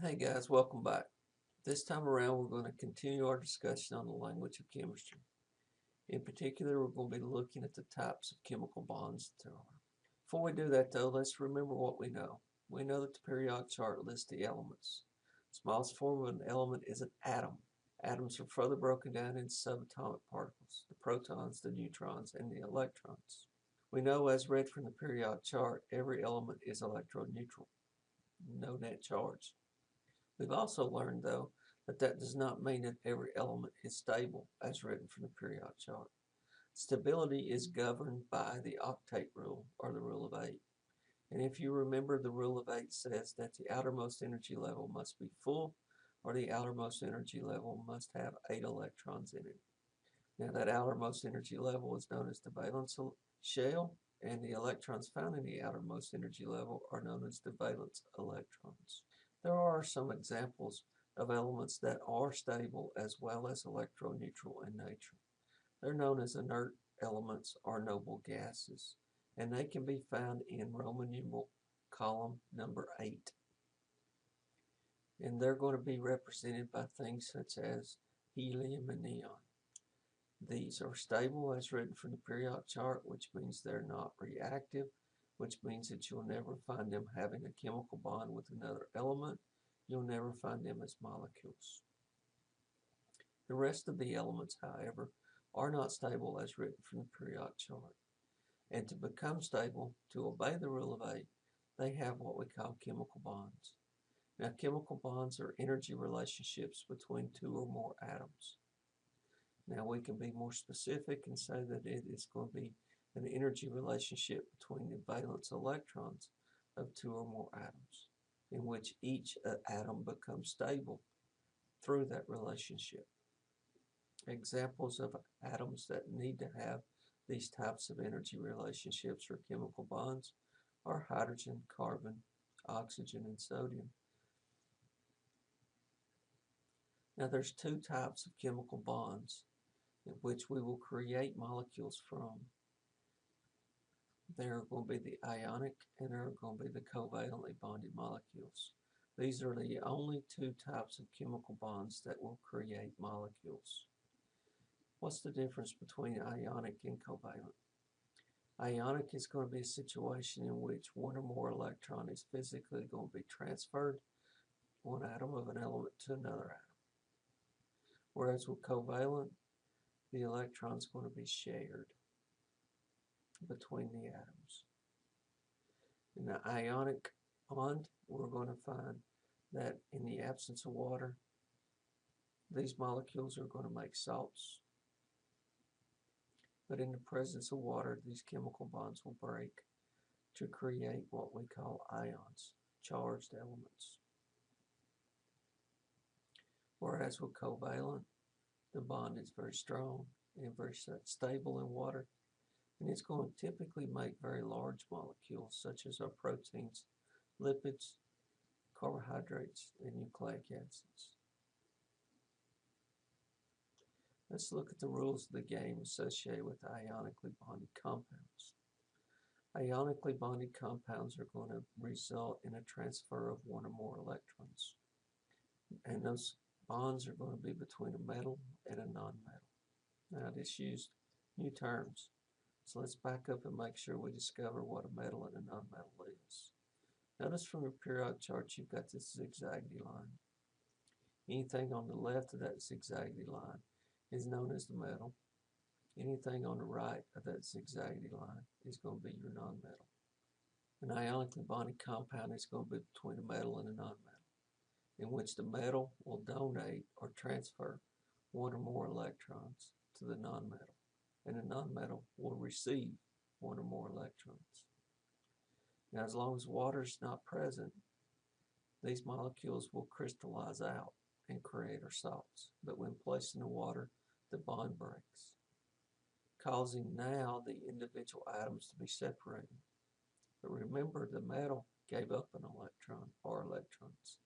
Hey guys, welcome back. This time around we're going to continue our discussion on the language of chemistry. In particular, we're going to be looking at the types of chemical bonds there are. Before we do that though, let's remember what we know. We know that the periodic chart lists the elements. The smallest form of an element is an atom. Atoms are further broken down into subatomic particles, the protons, the neutrons, and the electrons. We know, as read from the periodic chart, every element is electroneutral, no net charge. We've also learned, though, that does not mean that every element is stable, as written from the periodic chart. Stability is governed by the octet rule, or the rule of 8. And if you remember, the rule of 8 says that the outermost energy level must be full, or the outermost energy level must have 8 electrons in it. Now, that outermost energy level is known as the valence shell, and the electrons found in the outermost energy level are known as the valence electrons. There are some examples of elements that are stable as well as electroneutral in nature. They're known as inert elements or noble gases, and they can be found in Roman numeral column number 8. And they're going to be represented by things such as helium and neon. These are stable as written from the periodic chart, which means they're not reactive, which means that you'll never find them having a chemical bond with another element. You'll never find them as molecules. The rest of the elements, however, are not stable as written from the periodic chart. And to become stable, to obey the rule of 8, they have what we call chemical bonds. Now, chemical bonds are energy relationships between two or more atoms. Now, we can be more specific and say that it is going to be an energy relationship between the valence electrons of two or more atoms, in which each atom becomes stable through that relationship. Examples of atoms that need to have these types of energy relationships or chemical bonds are hydrogen, carbon, oxygen, and sodium. Now there's two types of chemical bonds in which we will create molecules from. There are going to be the ionic and there are going to be the covalently bonded molecules. These are the only two types of chemical bonds that will create molecules. What's the difference between ionic and covalent? Ionic is going to be a situation in which one or more electron is physically going to be transferred one atom of an element to another atom. Whereas with covalent, the electron is going to be shared between the atoms. In the ionic bond, we're going to find that in the absence of water, these molecules are going to make salts. But in the presence of water, these chemical bonds will break to create what we call ions, charged elements. Whereas with covalent, the bond is very strong and very stable in water, and it's going to typically make very large molecules such as our proteins, lipids, carbohydrates, and nucleic acids. Let's look at the rules of the game associated with ionically bonded compounds. Ionically bonded compounds are going to result in a transfer of one or more electrons. And those bonds are going to be between a metal and a non-metal. Now, I just used new terms. So let's back up and make sure we discover what a metal and a non-metal is. Notice from your periodic chart you've got this zigzaggy line. Anything on the left of that zigzaggy line is known as the metal. Anything on the right of that zigzaggy line is going to be your non-metal. An ionically bonded compound is going to be between a metal and a non-metal, in which the metal will donate or transfer one or more electrons to the non-metal, and the non-metal will receive one or more electrons. Now, as long as water is not present, these molecules will crystallize out and create our salts, but when placed in the water, the bond breaks, causing now the individual atoms to be separated. But remember, the metal gave up an electron or electrons.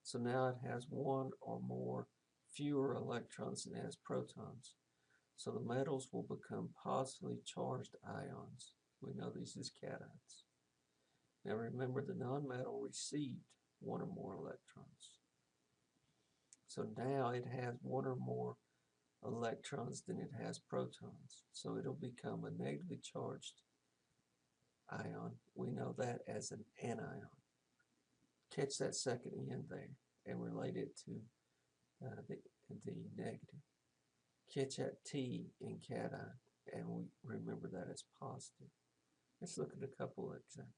So now it has one or more fewer electrons than it has protons. So the metals will become positively charged ions. We know these as cations. Now remember, the nonmetal received one or more electrons. So now it has one or more electrons than it has protons. So it'll become a negatively charged ion. We know that as an anion. Catch that second N there and relate it to the negative. Catch that T in cation, and we remember that as positive. Let's look at a couple of examples.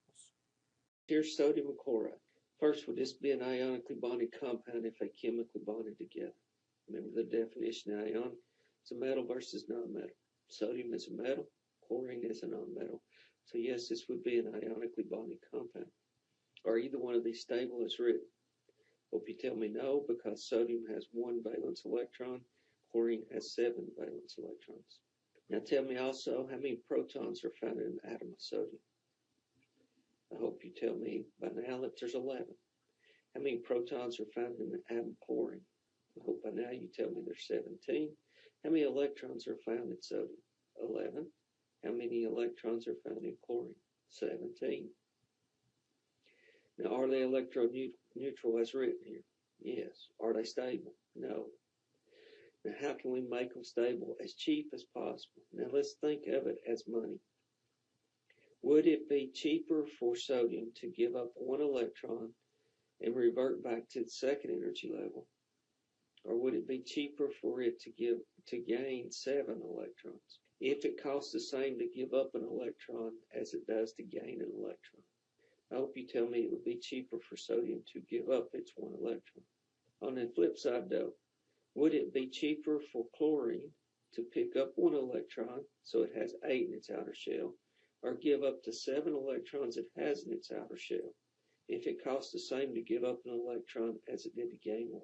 Here's sodium and chloride. First, would this be an ionically bonded compound if they chemically bonded together? Remember the definition of ion? It's a metal versus non-metal. Sodium is a metal, chlorine is a non-metal. So yes, this would be an ionically bonded compound. Are either one of these stable as written? Hope you tell me no, because sodium has 1 valence electron, chlorine has 7 valence electrons. Now tell me also how many protons are found in an atom of sodium. I hope you tell me by now that there's 11. How many protons are found in an atom of chlorine? I hope by now you tell me there's 17. How many electrons are found in sodium? 11. How many electrons are found in chlorine? 17. Now, are they electroneutral as written here? Yes. Are they stable? No. Now, how can we make them stable as cheap as possible? Now, let's think of it as money. Would it be cheaper for sodium to give up 1 electron and revert back to the second energy level? Or would it be cheaper for it to gain 7 electrons if it costs the same to give up an electron as it does to gain an electron? I hope you tell me it would be cheaper for sodium to give up its 1 electron. On the flip side though, would it be cheaper for chlorine to pick up 1 electron, so it has 8 in its outer shell, or give up the 7 electrons it has in its outer shell, if it costs the same to give up an electron as it did to gain 1?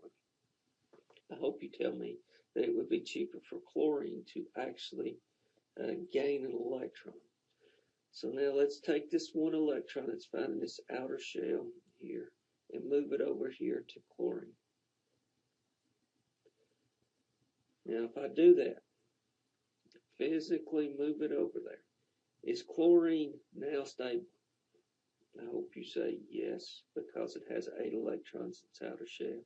I hope you tell me that it would be cheaper for chlorine to actually gain an electron. So now let's take this 1 electron that's found in this outer shell here and move it over here to chlorine. Now if I do that, physically move it over there, is chlorine now stable? I hope you say yes, because it has 8 electrons in its outer shell.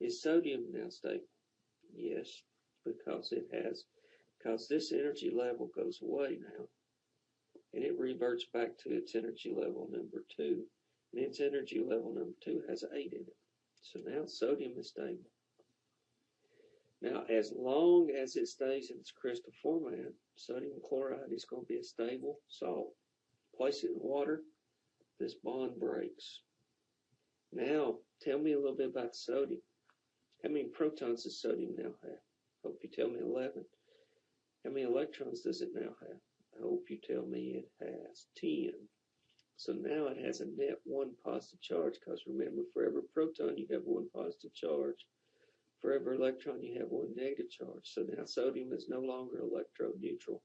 Is sodium now stable? Yes, because this energy level goes away now, and it reverts back to its energy level number 2, and its energy level number 2 has 8 in it. So now sodium is stable. Now, as long as it stays in its crystal format, sodium chloride is going to be a stable salt. Place it in water, this bond breaks. Now, tell me a little bit about sodium. How many protons does sodium now have? Hope you tell me 11. How many electrons does it now have? I hope you tell me it has 10. So now it has a net 1 positive charge, because remember, for every proton you have 1 positive charge. For every electron you have 1 negative charge. So now sodium is no longer electroneutral.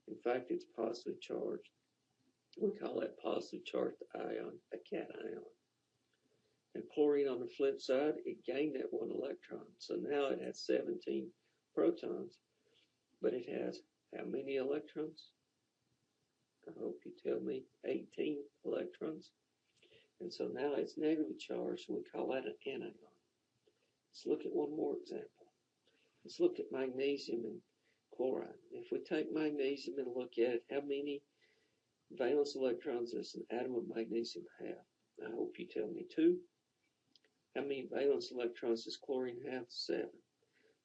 In fact, it's positively charged. We call that positive charged ion a cation. And chlorine, on the flip side, it gained that 1 electron. So now it has 17 protons, but it has how many electrons? I hope you tell me 18 electrons. And so now it's negatively charged, and we call that an anion. Let's look at one more example. Let's look at magnesium and chloride. If we take magnesium and look at it, how many valence electrons does an atom of magnesium have? I hope you tell me 2. How many valence electrons does chlorine have? 7.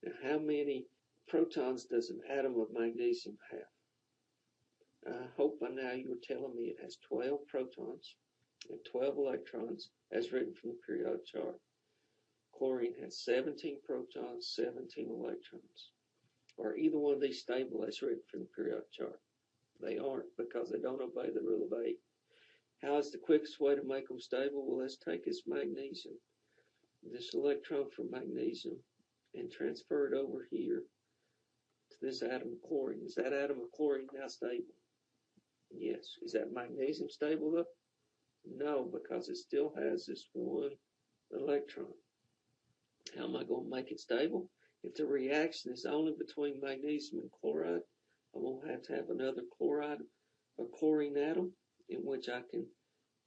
Now, how many protons does an atom of magnesium have? I hope by now you were telling me it has 12 protons and 12 electrons as written from the periodic chart. Chlorine has 17 protons, 17 electrons. Are either one of these stable as written from the periodic chart? They aren't, because they don't obey the rule of 8. How is the quickest way to make them stable? Well, let's take this magnesium, this electron from magnesium, and transfer it over here to this atom of chlorine. Is that atom of chlorine now stable? Yes. Is that magnesium stable though? No, because it still has this 1 electron. How am I going to make it stable? If the reaction is only between magnesium and chloride, I'm going to have another chloride or chlorine atom in which I can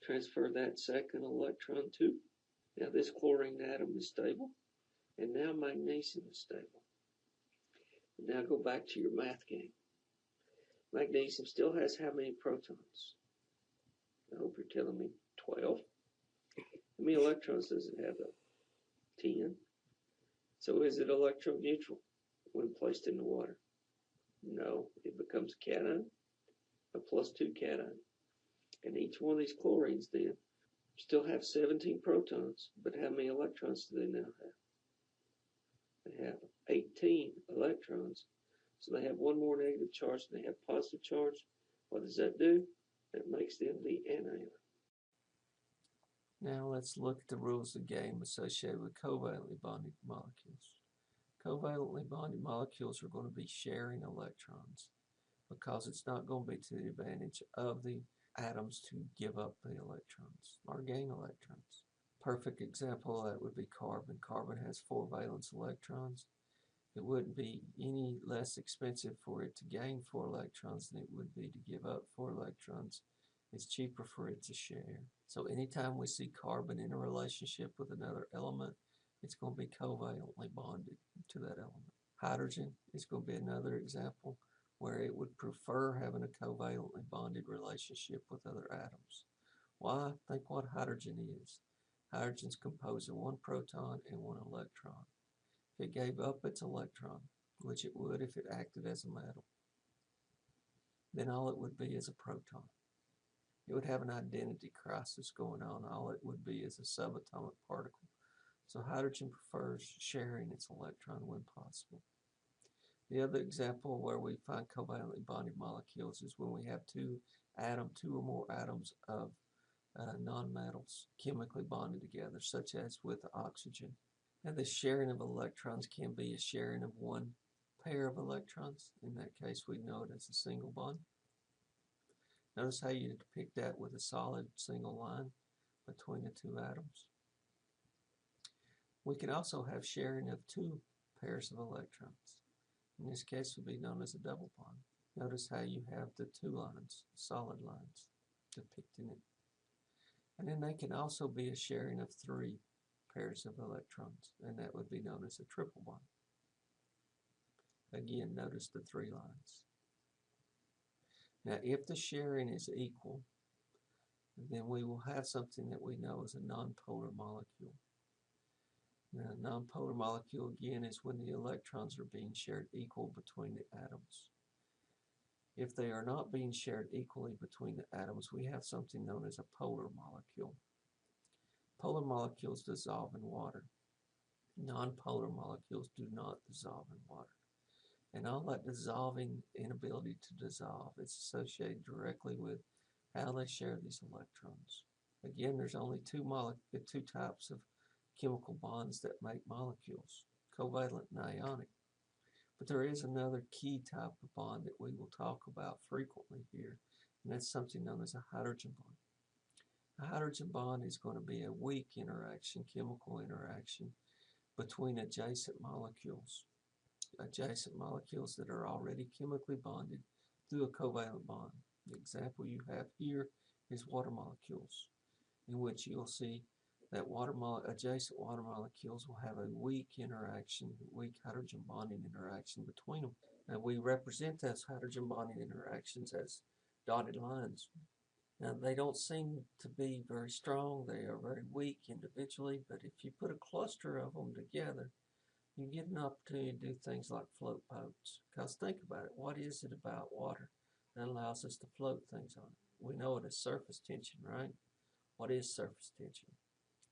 transfer that second electron to. Now this chlorine atom is stable. And now magnesium is stable. And now go back to your math game. Magnesium still has how many protons? I hope you're telling me 12. How many electrons does it have though? 10. So is it electron neutral when placed in the water? No, it becomes cation, a +2 cation. And each one of these chlorines then still have 17 protons, but how many electrons do they now have? They have 18 electrons. So they have one more negative charge than they have positive charge. What does that do? That makes them the anion. Now let's look at the rules of the game associated with covalently bonded molecules. Covalently bonded molecules are going to be sharing electrons because it's not going to be to the advantage of the atoms to give up the electrons or gain electrons. Perfect example of that would be carbon. Carbon has 4 valence electrons. It wouldn't be any less expensive for it to gain 4 electrons than it would be to give up 4 electrons. It's cheaper for it to share. So anytime we see carbon in a relationship with another element, it's going to be covalently bonded to that element. Hydrogen is going to be another example where it would prefer having a covalently bonded relationship with other atoms. Why? Think what hydrogen is. Hydrogen is composed of 1 proton and 1 electron. If it gave up its electron, which it would if it acted as a metal, then all it would be is a proton. It would have an identity crisis going on. All it would be is a subatomic particle. So hydrogen prefers sharing its electron when possible. The other example where we find covalently bonded molecules is when we have two or more atoms of nonmetals chemically bonded together, such as with oxygen. Now, the sharing of electrons can be a sharing of one pair of electrons. In that case, we know it as a single bond. Notice how you depict that with a solid single line between the two atoms. We can also have sharing of 2 pairs of electrons. In this case, would be known as a double bond. Notice how you have the 2 lines, solid lines, depicting it. And then they can also be a sharing of 3 pairs of electrons, and that would be known as a triple bond. Again, notice the 3 lines. Now, if the sharing is equal, then we will have something that we know as a nonpolar molecule. Now, a nonpolar molecule, again, is when the electrons are being shared equal between the atoms. If they are not being shared equally between the atoms, we have something known as a polar molecule. Polar molecules dissolve in water. Nonpolar molecules do not dissolve in water. And all that dissolving inability to dissolve is associated directly with how they share these electrons. Again, there's only two types of chemical bonds that make molecules, covalent and ionic. But there is another key type of bond that we will talk about frequently here, and that's something known as a hydrogen bond. A hydrogen bond is going to be a weak interaction, chemical interaction, between adjacent molecules that are already chemically bonded through a covalent bond. The example you have here is water molecules, in which you'll see that adjacent water molecules will have a weak hydrogen bonding interaction between them. Now we represent those hydrogen bonding interactions as dotted lines. Now they don't seem to be very strong, they are very weak individually, but if you put a cluster of them together, you get an opportunity to do things like float boats. Because think about it, what is it about water that allows us to float things on it? We know it as surface tension, right? What is surface tension?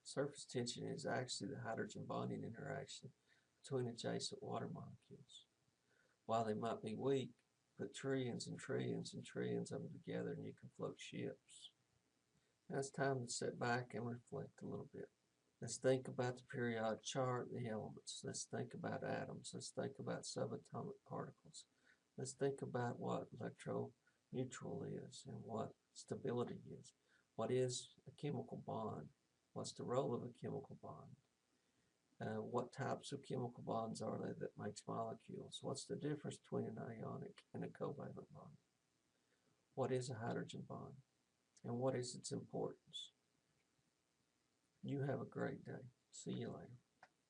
Surface tension is actually the hydrogen bonding interaction between adjacent water molecules. While they might be weak, put trillions and trillions and trillions of them together and you can float ships. Now it's time to sit back and reflect a little bit. Let's think about the periodic chart and the elements. Let's think about atoms. Let's think about subatomic particles. Let's think about what electroneutral is and what stability is. What is a chemical bond? What's the role of a chemical bond? What types of chemical bonds are there that makes molecules? What's the difference between an ionic and a covalent bond? What is a hydrogen bond? And what is its importance? You have a great day. See you later.